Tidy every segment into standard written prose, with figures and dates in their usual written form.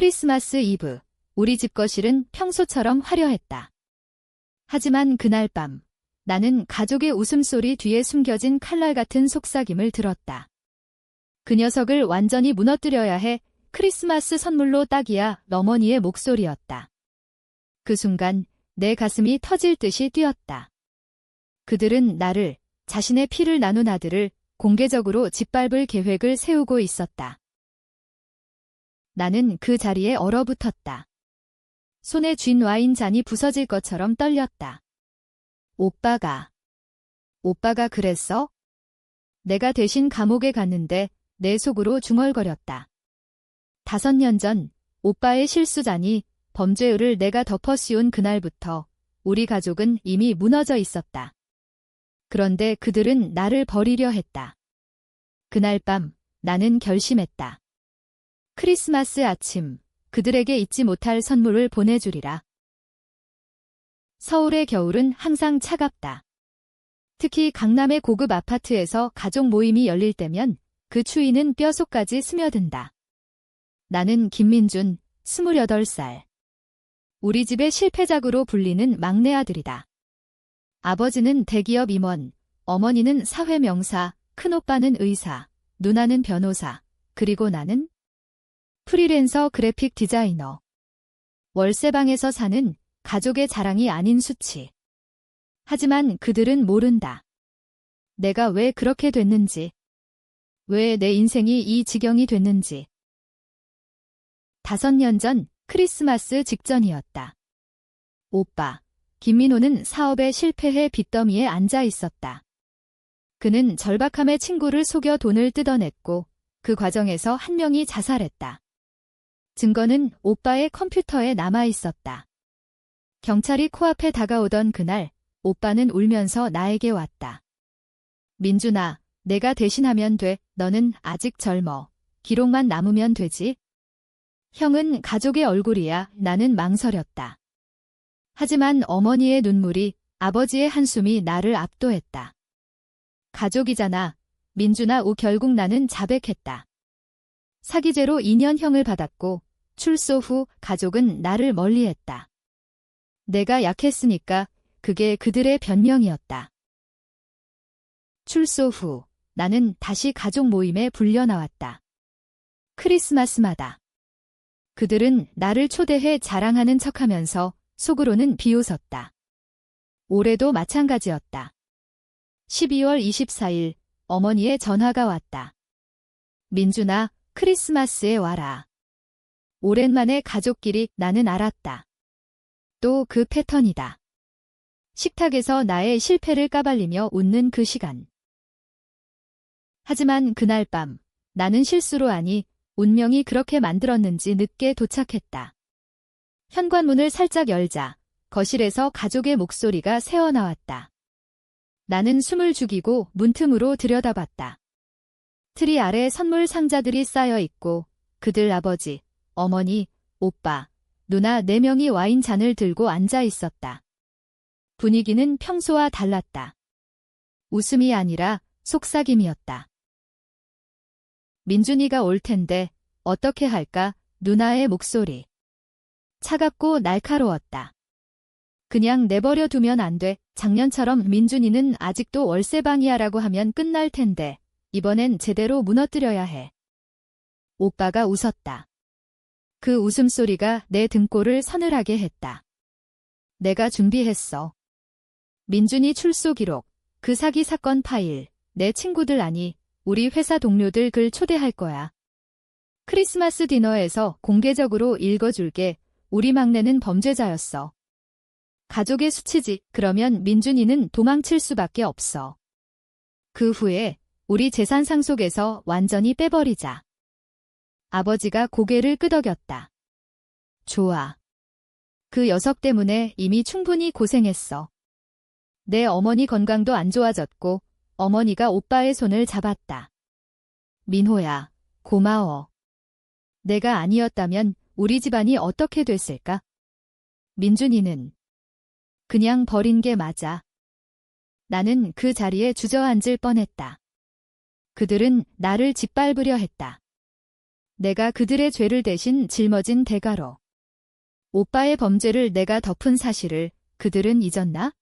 크리스마스 이브, 우리 집 거실은 평소처럼 화려했다. 하지만 그날 밤, 나는 가족의 웃음소리 뒤에 숨겨진 칼날 같은 속삭임을 들었다. 그 녀석을 완전히 무너뜨려야 해. 크리스마스 선물로 딱이야. 어머니의 목소리였다. 그 순간 내 가슴이 터질 듯이 뛰었다. 그들은 나를, 자신의 피를 나눈 아들을 공개적으로 짓밟을 계획을 세우고 있었다. 나는 그 자리에 얼어붙었다. 손에 쥔 와인 잔이 부서질 것처럼 떨렸다. 오빠가 그랬어? 내가 대신 감옥에 갔는데 내 속으로 중얼거렸다. 5년 전 오빠의 실수자니 범죄를 내가 덮어 씌운 그날부터 우리 가족은 이미 무너져 있었다. 그런데 그들은 나를 버리려 했다. 그날 밤 나는 결심했다. 크리스마스 아침 그들에게 잊지 못할 선물을 보내주리라. 서울의 겨울은 항상 차갑다. 특히 강남의 고급 아파트에서 가족 모임이 열릴 때면 그 추위는 뼛속까지 스며든다. 나는 김민준, 28살. 우리 집의 실패작으로 불리는 막내 아들이다. 아버지는 대기업 임원, 어머니는 사회명사, 큰오빠는 의사, 누나는 변호사, 그리고 나는 프리랜서 그래픽 디자이너. 월세방에서 사는 가족의 자랑이 아닌 수치. 하지만 그들은 모른다. 내가 왜 그렇게 됐는지. 왜 내 인생이 이 지경이 됐는지. 5년 전 크리스마스 직전이었다. 오빠, 김민호는 사업에 실패해 빚더미에 앉아 있었다. 그는 절박함에 친구를 속여 돈을 뜯어냈고 그 과정에서 한 명이 자살했다. 증거는 오빠의 컴퓨터에 남아 있었다. 경찰이 코앞에 다가오던 그날, 오빠는 울면서 나에게 왔다. 민준아, 내가 대신하면 돼. 너는 아직 젊어. 기록만 남으면 되지. 형은 가족의 얼굴이야. 나는 망설였다. 하지만 어머니의 눈물이, 아버지의 한숨이 나를 압도했다. 가족이잖아. 민준아, 결국 나는 자백했다. 사기죄로 2년형을 받았고 출소 후 가족은 나를 멀리했다. 내가 약했으니까 그게 그들의 변명이었다. 출소 후 나는 다시 가족 모임에 불려 나왔다. 크리스마스마다. 그들은 나를 초대해 자랑하는 척하면서 속으로는 비웃었다. 올해도 마찬가지였다. 12월 24일 어머니의 전화가 왔다. 민준아, 크리스마스에 와라. 오랜만에 가족끼리. 나는 알았다. 또 그 패턴이다. 식탁에서 나의 실패를 까발리며 웃는 그 시간. 하지만 그날 밤 나는 실수로 아니 운명이 그렇게 만들었는지 늦게 도착했다. 현관문을 살짝 열자 거실에서 가족의 목소리가 새어나왔다. 나는 숨을 죽이고 문틈으로 들여다봤다. 트리 아래 선물 상자들이 쌓여 있고 그들 아버지, 어머니, 오빠, 누나 4명이 와인 잔을 들고 앉아 있었다. 분위기는 평소와 달랐다. 웃음이 아니라 속삭임이었다. 민준이가 올 텐데 어떻게 할까? 누나의 목소리. 차갑고 날카로웠다. 그냥 내버려 두면 안 돼. 작년처럼 민준이는 아직도 월세방이야 라고 하면 끝날 텐데 이번엔 제대로 무너뜨려야 해. 오빠가 웃었다. 그 웃음소리가 내 등골을 서늘하게 했다. 내가 준비했어. 민준이 출소 기록, 그 사기 사건 파일, 내 친구들 아니 우리 회사 동료들 글 초대할 거야. 크리스마스 디너에서 공개적으로 읽어줄게. 우리 막내는 범죄자였어. 가족의 수치지. 그러면 민준이는 도망칠 수밖에 없어. 그 후에 우리 재산 상속에서 완전히 빼버리자. 아버지가 고개를 끄덕였다. 좋아. 그 녀석 때문에 이미 충분히 고생했어. 내 어머니 건강도 안 좋아졌고 어머니가 오빠의 손을 잡았다. 민호야, 고마워. 내가 아니었다면 우리 집안이 어떻게 됐을까? 민준이는 그냥 버린 게 맞아. 나는 그 자리에 주저앉을 뻔했다. 그들은 나를 짓밟으려 했다. 내가 그들의 죄를 대신 짊어진 대가로. 오빠의 범죄를 내가 덮은 사실을 그들은 잊었나?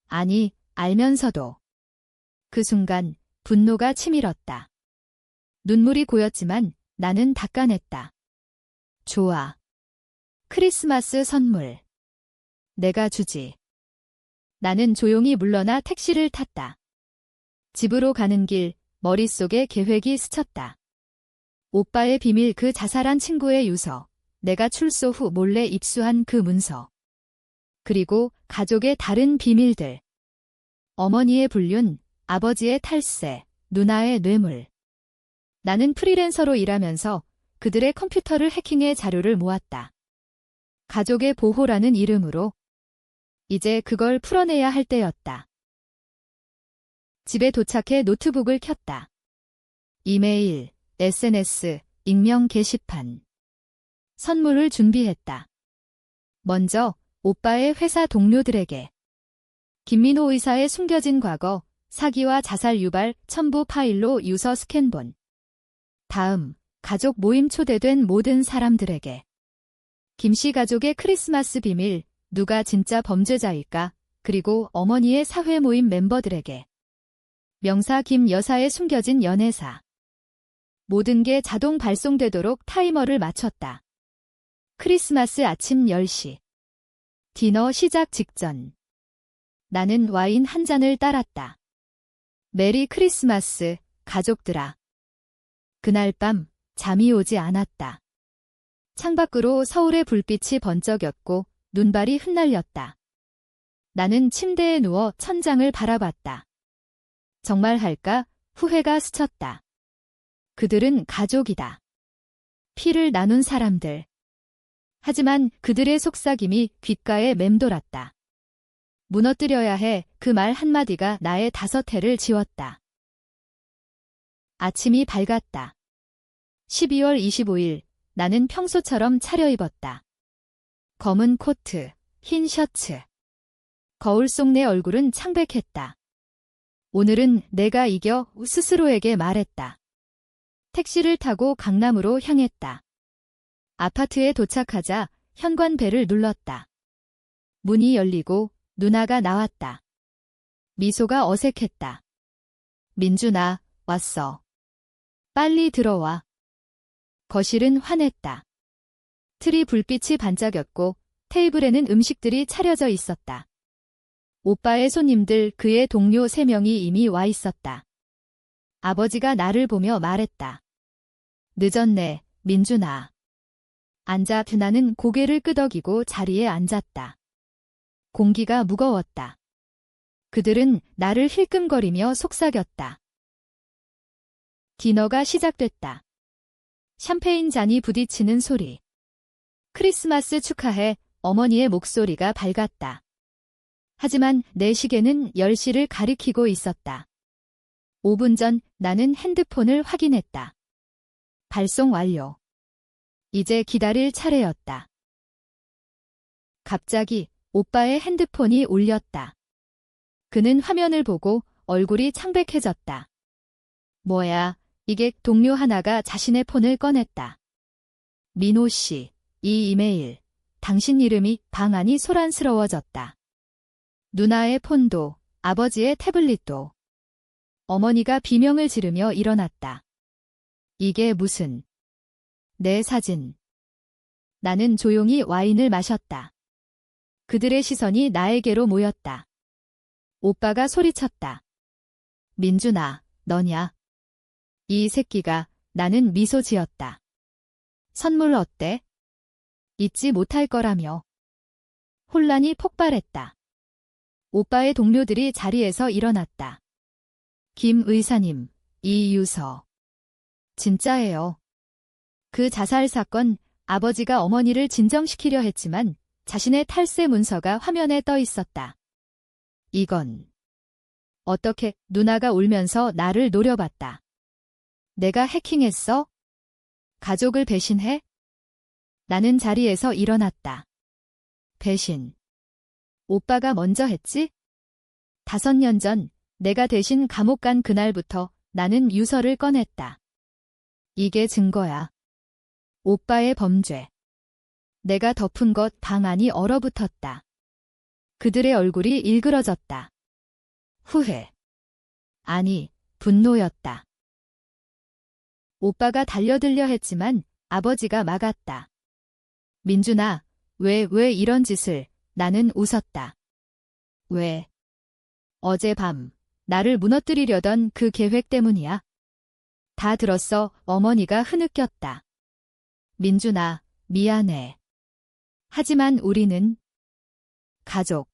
아니, 알면서도. 그 순간 분노가 치밀었다. 눈물이 고였지만 나는 닦아냈다. 좋아. 크리스마스 선물. 내가 주지. 나는 조용히 물러나 택시를 탔다. 집으로 가는 길, 머릿속에 계획이 스쳤다. 오빠의 비밀, 그 자살한 친구의 유서, 내가 출소 후 몰래 입수한 그 문서. 그리고 가족의 다른 비밀들. 어머니의 불륜, 아버지의 탈세, 누나의 뇌물. 나는 프리랜서로 일하면서 그들의 컴퓨터를 해킹해 자료를 모았다. 가족의 보호라는 이름으로. 이제 그걸 풀어내야 할 때였다. 집에 도착해 노트북을 켰다. 이메일, SNS, 익명 게시판. 선물을 준비했다. 먼저 오빠의 회사 동료들에게. 김민호 의사의 숨겨진 과거, 사기와 자살 유발 첨부 파일로 유서 스캔본. 다음, 가족 모임 초대된 모든 사람들에게. 김씨 가족의 크리스마스 비밀, 누가 진짜 범죄자일까? 그리고 어머니의 사회 모임 멤버들에게. 명사 김 여사의 숨겨진 연애사. 모든 게 자동 발송되도록 타이머를 맞췄다. 크리스마스 아침 10시. 디너 시작 직전. 나는 와인 한 잔을 따랐다. 메리 크리스마스, 가족들아. 그날 밤 잠이 오지 않았다. 창밖으로 서울의 불빛이 번쩍였고 눈발이 흩날렸다. 나는 침대에 누워 천장을 바라봤다. 정말 할까? 후회가 스쳤다. 그들은 가족이다. 피를 나눈 사람들. 하지만 그들의 속삭임이 귓가에 맴돌았다. 무너뜨려야 해. 그 말 한마디가 나의 5해를 지웠다. 아침이 밝았다. 12월 25일, 나는 평소처럼 차려입었다. 검은 코트, 흰 셔츠. 거울 속 내 얼굴은 창백했다. 오늘은 내가 이겨, 스스로에게 말했다. 택시를 타고 강남으로 향했다. 아파트에 도착하자 현관벨을 눌렀다. 문이 열리고 누나가 나왔다. 미소가 어색했다. 민준아, 왔어. 빨리 들어와. 거실은 환했다. 트리 불빛이 반짝였고 테이블에는 음식들이 차려져 있었다. 오빠의 손님들, 그의 동료 3명이 이미 와 있었다. 아버지가 나를 보며 말했다. 늦었네, 민준아. 앉아. 나는 고개를 끄덕이고 자리에 앉았다. 공기가 무거웠다. 그들은 나를 힐끔거리며 속삭였다. 디너가 시작됐다. 샴페인 잔이 부딪히는 소리. 크리스마스 축하해, 어머니의 목소리가 밝았다. 하지만 내 시계는 10시를 가리키고 있었다. 5분 전 나는 핸드폰을 확인했다. 발송 완료. 이제 기다릴 차례였다. 갑자기 오빠의 핸드폰이 울렸다. 그는 화면을 보고 얼굴이 창백해졌다. 뭐야, 이게. 동료 하나가 자신의 폰을 꺼냈다. 민호 씨, 이 이메일. 당신 이름이. 방 안이 소란스러워졌다. 누나의 폰도, 아버지의 태블릿도. 어머니가 비명을 지르며 일어났다. 이게 무슨. 내 사진. 나는 조용히 와인을 마셨다. 그들의 시선이 나에게로 모였다. 오빠가 소리쳤다. 민준아, 너냐? 이 새끼가. 나는 미소 지었다. 선물 어때? 잊지 못할 거라며. 혼란이 폭발했다. 오빠의 동료들이 자리에서 일어났다. 김 의사님, 이 유서. 진짜예요. 그 자살 사건, 아버지가 어머니를 진정시키려 했지만 자신의 탈세 문서가 화면에 떠 있었다. 이건. 어떻게. 누나가 울면서 나를 노려봤다. 내가 해킹했어? 가족을 배신해? 나는 자리에서 일어났다. 배신. 오빠가 먼저 했지? 5년 전 내가 대신 감옥 간 그날부터 나는 유서를 꺼냈다. 이게 증거야. 오빠의 범죄. 내가 덮은 것 방 안이 얼어붙었다. 그들의 얼굴이 일그러졌다. 후회. 아니, 분노였다. 오빠가 달려들려 했지만 아버지가 막았다. 민준아, 왜 이런 짓을? 나는 웃었다. 왜? 어젯밤 나를 무너뜨리려던 그 계획 때문이야. 다 들었어. 어머니가 흐느꼈다. 민준아, 미안해. 하지만 우리는 가족.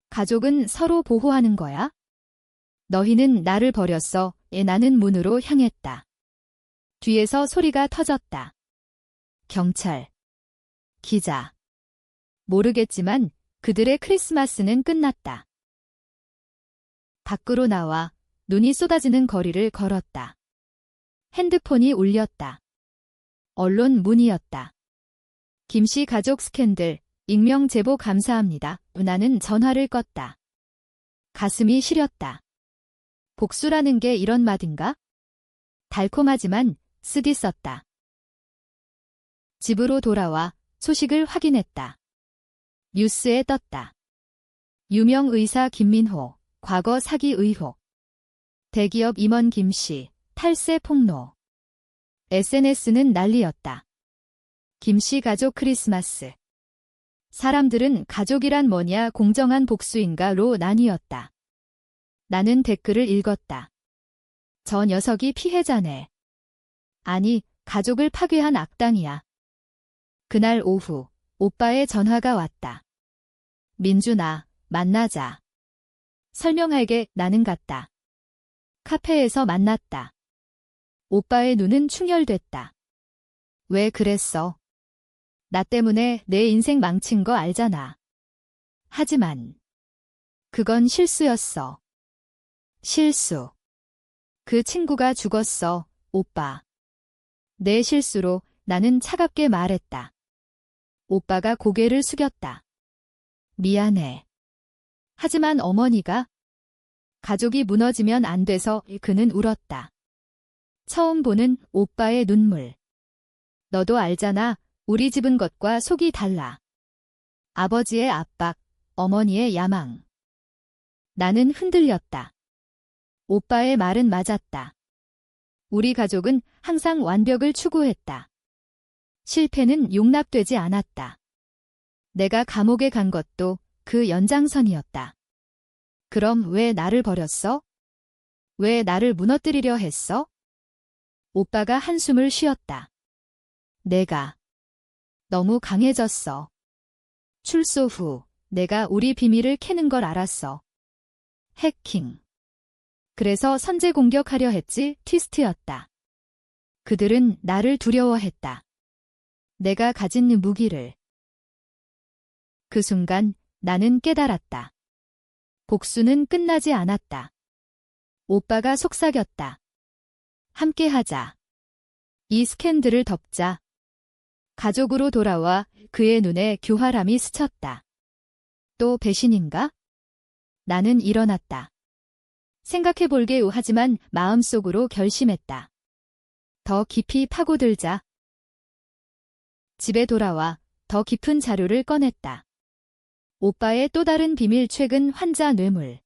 가족은 서로 보호하는 거야. 너희는 나를 버렸어. 나는 문으로 향했다. 뒤에서 소리가 터졌다. 경찰. 기자. 모르겠지만 그들의 크리스마스는 끝났다. 밖으로 나와 눈이 쏟아지는 거리를 걸었다. 핸드폰이 울렸다. 언론 문의였다. 김씨 가족 스캔들, 익명 제보 감사합니다. 나는 전화를 껐다. 가슴이 시렸다. 복수라는 게 이런 맛인가? 달콤하지만 쓰디썼다. 집으로 돌아와 소식을 확인했다. 뉴스에 떴다. 유명 의사 김민호, 과거 사기 의혹. 대기업 임원 김씨, 탈세 폭로. SNS는 난리였다. 김씨 가족 크리스마스. 사람들은 가족이란 뭐냐, 공정한 복수인가로 나뉘었다. 나는 댓글을 읽었다. 저 녀석이 피해자네. 아니, 가족을 파괴한 악당이야. 그날 오후 오빠의 전화가 왔다. 민준아, 만나자. 설명할게. 나는 갔다. 카페에서 만났다. 오빠의 눈은 충혈됐다. 왜 그랬어? 나 때문에 내 인생 망친 거 알잖아. 하지만 그건 실수였어. 실수. 그 친구가 죽었어, 오빠. 내 실수로. 나는 차갑게 말했다. 오빠가 고개를 숙였다. 미안해. 하지만 어머니가. 가족이 무너지면 안 돼서. 그는 울었다. 처음 보는 오빠의 눈물. 너도 알잖아. 우리 집은 것과 속이 달라. 아버지의 압박, 어머니의 야망. 나는 흔들렸다. 오빠의 말은 맞았다. 우리 가족은 항상 완벽을 추구했다. 실패는 용납되지 않았다. 내가 감옥에 간 것도 그 연장선이었다. 그럼 왜 나를 버렸어? 왜 나를 무너뜨리려 했어? 오빠가 한숨을 쉬었다. 내가 너무 강해졌어. 출소 후 내가 우리 비밀을 캐는 걸 알았어. 해킹. 그래서 선제 공격하려 했지. 트위스트였다. 그들은 나를 두려워했다. 내가 가진 무기를. 그 순간 나는 깨달았다. 복수는 끝나지 않았다. 오빠가 속삭였다. 함께하자. 이 스캔들을 덮자. 가족으로 돌아와. 그의 눈에 교활함이 스쳤다. 또 배신인가? 나는 일어났다. 생각해볼게. 하지만 마음속으로 결심했다. 더 깊이 파고들자. 집에 돌아와 더 깊은 자료를 꺼냈다. 오빠의 또 다른 비밀, 최근 환자 뇌물.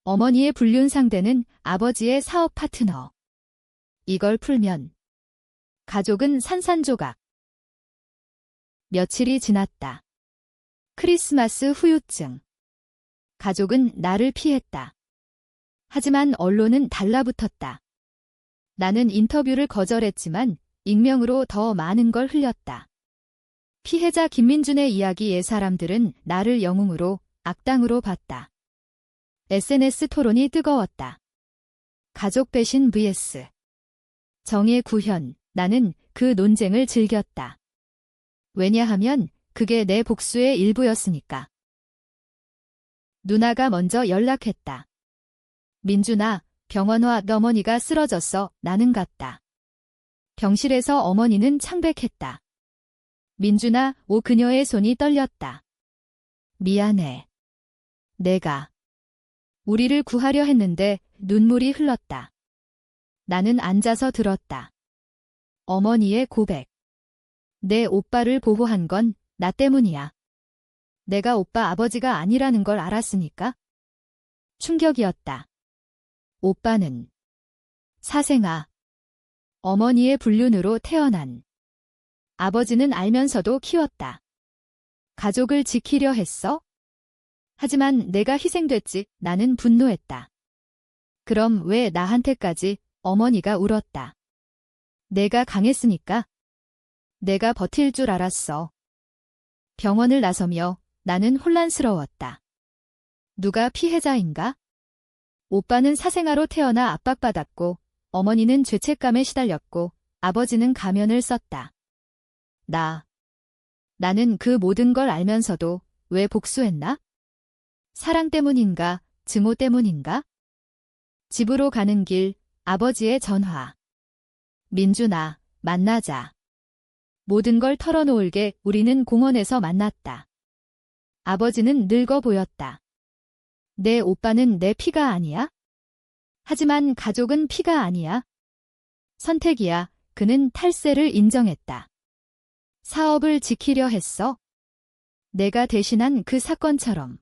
어머니의 불륜 상대는 아버지의 사업 파트너. 이걸 풀면 가족은 산산조각. 며칠이 지났다. 크리스마스 후유증. 가족은 나를 피했다. 하지만 언론은 달라붙었다. 나는 인터뷰를 거절했지만 익명으로 더 많은 걸 흘렸다. 피해자 김민준의 이야기에 사람들은 나를 영웅으로, 악당으로 봤다. SNS 토론이 뜨거웠다. 가족 배신 vs 정의 구현. 나는 그 논쟁을 즐겼다. 왜냐하면 그게 내 복수의 일부였으니까. 누나가 먼저 연락했다. 민준아, 병원 와. 어머니가 쓰러졌어. 나는 갔다. 병실에서 어머니는 창백했다. 민준아, 그녀의 손이 떨렸다. 미안해. 내가 우리를 구하려 했는데. 눈물이 흘렀다. 나는 앉아서 들었다. 어머니의 고백. 내 오빠를 보호한 건 나 때문이야. 내가 오빠 아버지가 아니라는 걸 알았으니까. 충격이었다. 오빠는 사생아, 어머니의 불륜으로 태어난 아버지는 알면서도 키웠다. 가족을 지키려 했어? 하지만 내가 희생됐지. 나는 분노했다. 그럼 왜 나한테까지? 어머니가 울었다. 내가 강했으니까. 내가 버틸 줄 알았어. 병원을 나서며 나는 혼란스러웠다. 누가 피해자인가? 오빠는 사생아로 태어나 압박받았고, 어머니는 죄책감에 시달렸고, 아버지는 가면을 썼다. 나는 그 모든 걸 알면서도 왜 복수했나? 사랑 때문인가? 증오 때문인가? 집으로 가는 길, 아버지의 전화. 민준아, 만나자. 모든 걸 털어놓을게. 우리는 공원에서 만났다. 아버지는 늙어 보였다. 내 오빠는 내 피가 아니야? 하지만 가족은 피가 아니야. 선택이야. 그는 탈세를 인정했다. 사업을 지키려 했어. 내가 대신한 그 사건처럼.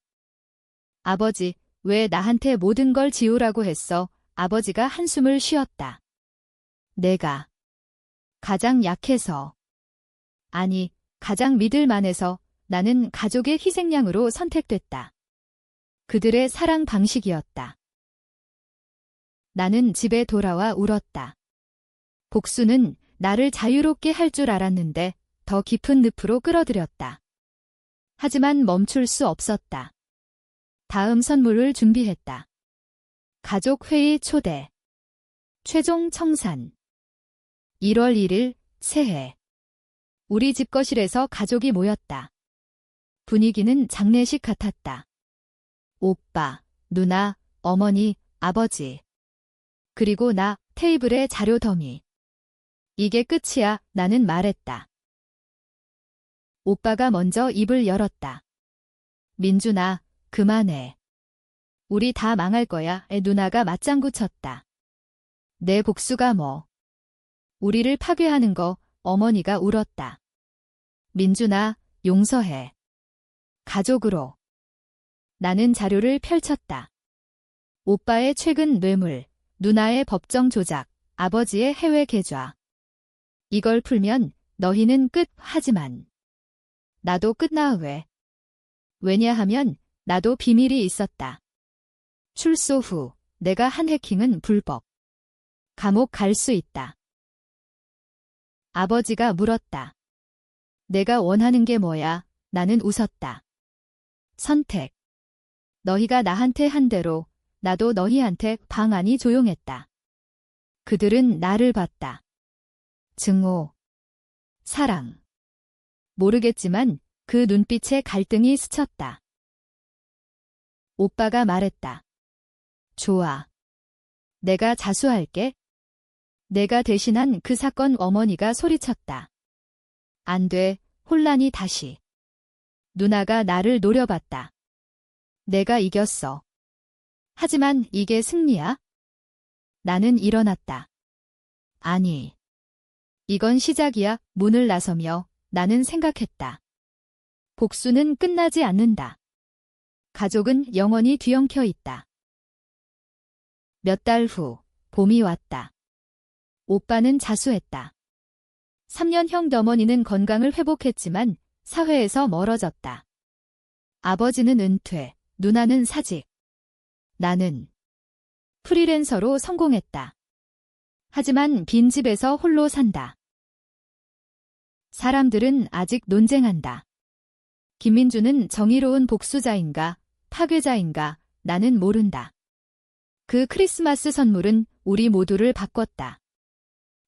아버지, 왜 나한테 모든 걸 지우라고 했어? 아버지가 한숨을 쉬었다. 내가 가장 약해서. 아니, 가장 믿을 만해서. 나는 가족의 희생양으로 선택됐다. 그들의 사랑 방식이었다. 나는 집에 돌아와 울었다. 복수는 나를 자유롭게 할 줄 알았는데 더 깊은 늪으로 끌어들였다. 하지만 멈출 수 없었다. 다음 선물을 준비했다. 가족 회의 초대. 최종 청산. 1월 1일 새해. 우리 집 거실에서 가족이 모였다. 분위기는 장례식 같았다. 오빠, 누나, 어머니, 아버지. 그리고 나, 테이블에 자료 더미. 이게 끝이야. 나는 말했다. 오빠가 먼저 입을 열었다. 민준아, 그만해. 우리 다 망할 거야. 누나가 맞장구 쳤다. 내 복수가 뭐. 우리를 파괴하는 거. 어머니가 울었다. 민준아, 용서해. 가족으로. 나는 자료를 펼쳤다. 오빠의 최근 뇌물, 누나의 법정 조작, 아버지의 해외 계좌. 이걸 풀면 너희는 끝. 하지만 나도 끝나. 왜? 왜냐하면 나도 비밀이 있었다. 출소 후 내가 한 해킹은 불법. 감옥 갈 수 있다. 아버지가 물었다. 내가 원하는 게 뭐야? 나는 웃었다. 선택. 너희가 나한테 한 대로 나도 너희한테. 방안이 조용했다. 그들은 나를 봤다. 증오. 사랑. 모르겠지만 그 눈빛에 갈등이 스쳤다. 오빠가 말했다. 좋아. 내가 자수할게. 내가 대신한 그 사건. 어머니가 소리쳤다. 안 돼. 혼란이 다시. 누나가 나를 노려봤다. 내가 이겼어. 하지만 이게 승리야? 나는 일어났다. 아니. 이건 시작이야. 문을 나서며 나는 생각했다. 복수는 끝나지 않는다. 가족은 영원히 뒤엉켜 있다. 몇 달 후, 봄이 왔다. 오빠는 자수했다. 3년형 어머니는 건강을 회복했지만 사회에서 멀어졌다. 아버지는 은퇴, 누나는 사직. 나는 프리랜서로 성공했다. 하지만 빈집에서 홀로 산다. 사람들은 아직 논쟁한다. 김민주는 정의로운 복수자인가, 파괴자인가, 나는 모른다. 그 크리스마스 선물은 우리 모두를 바꿨다.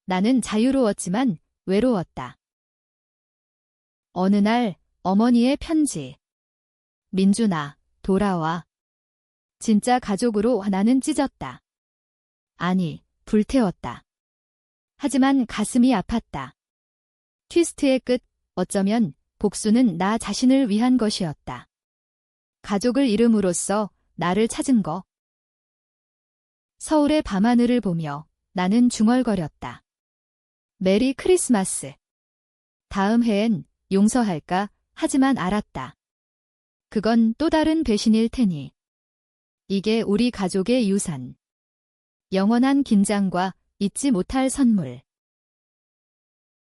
나는 자유로웠지만 외로웠다. 어느 날 어머니의 편지. 민준아, 돌아와. 진짜 가족으로. 나는 찢었다. 아니, 불태웠다. 하지만 가슴이 아팠다. 트위스트의 끝. 어쩌면 복수는 나 자신을 위한 것이었다. 가족을 잃음으로써 나를 찾은 거. 서울의 밤하늘을 보며 나는 중얼거렸다. 메리 크리스마스. 다음 해엔 용서할까 하지만 알았다. 그건 또 다른 배신일 테니. 이게 우리 가족의 유산. 영원한 긴장과 잊지 못할 선물.